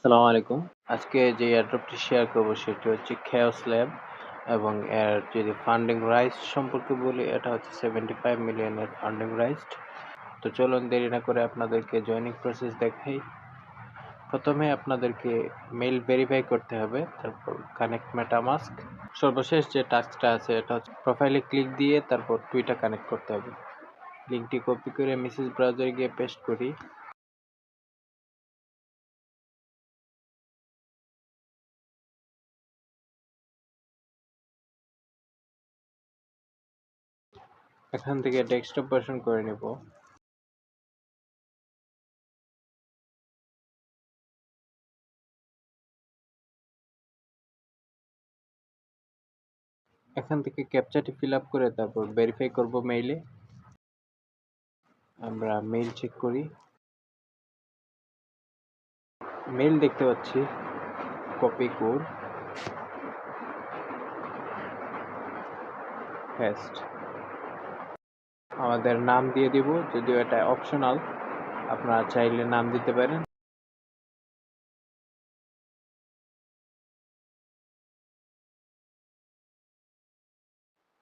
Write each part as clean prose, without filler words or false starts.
আসসালামু আলাইকুম। আজকে যে এয়ারড্রপটি শেয়ার করব সেটি হচ্ছে খেওস ল্যাব এবং এর যদি ফান্ডিং রাইজ সম্পর্কে বলি, এটা হচ্ছে 75 মিলিয়নের ফান্ডিং রাইজড। তো চলুন দেরি না করে আপনাদেরকে জয়েনিং প্রসেস দেখাই। প্রথমে আপনাদেরকে মেইল ভেরিফাই করতে হবে, তারপর কানেক্ট মেটামাস্ক। সর্বশেষ যে টাস্কটা আছে এটা হচ্ছে প্রোফাইলে ক্লিক দিয়ে তারপর টুইটার কানেক্ট করতে হবে। লিঙ্কটি কপি করে মেসেজ ব্রাউজারে গিয়ে পেস্ট করি। এখান থেকে ডেস্কটপ ভার্সন করে নেব। এখান থেকে ক্যাপচাটি ফিল আপ করে তারপর ভেরিফাই করব মেইলে। আমরা মেইল চেক করি। মেইল দেখতে পাচ্ছি, কপি কোড পেস্ট। আমাদের নাম দিয়ে দিব, যদিও এটা অপশনাল, আপনারা চাইলে নাম দিতে পারেন।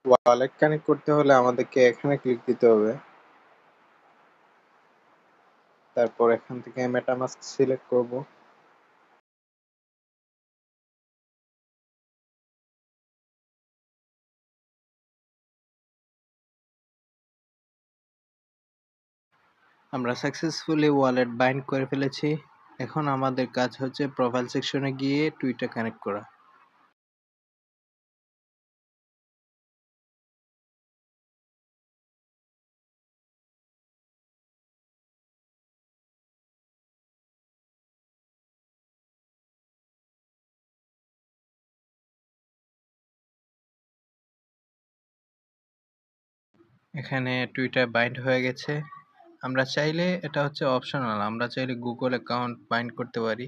ওয়ালেট কানেক্ট করতে হলে আমাদেরকে এখানে ক্লিক দিতে হবে, তারপর এখান থেকে মেটামাস্ক সিলেক্ট করব। আমরা সাকসেসফুলি ওয়ালেট বাইন্ড করে ফেলেছি। এখন আমাদের কাজ হচ্ছে প্রোফাইল সেকশনে গিয়ে টুইটার কানেক্ট করা। এখানে টুইটার বাইন্ড হয়ে গেছে। আমরা চাইলে, এটা হচ্ছে অপশনাল, আমরা চাইলে গুগল অ্যাকাউন্ট বাইন্ড করতে পারি।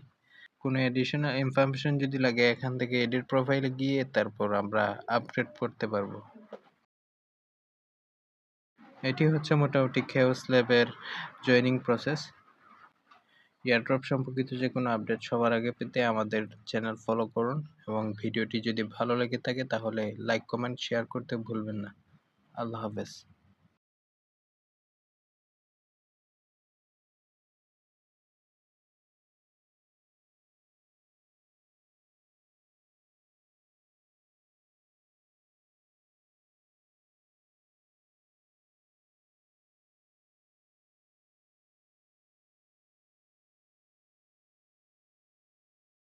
কোনো এডিশনাল ইনফরমেশন যদি লাগে এখান থেকে এডিট প্রোফাইলে গিয়ে তারপর আমরা আপডেট করতে পারবো। এটি হচ্ছে মোটামুটি খেওস ল্যাবের জয়েনিং প্রসেস। এয়ারড্রপ সম্পর্কিত যে কোনো আপডেট সবার আগে পেতে আমাদের চ্যানেল ফলো করুন এবং ভিডিওটি যদি ভালো লেগে থাকে তাহলে লাইক, কমেন্ট, শেয়ার করতে ভুলবেন না। আল্লাহ হাফেজ।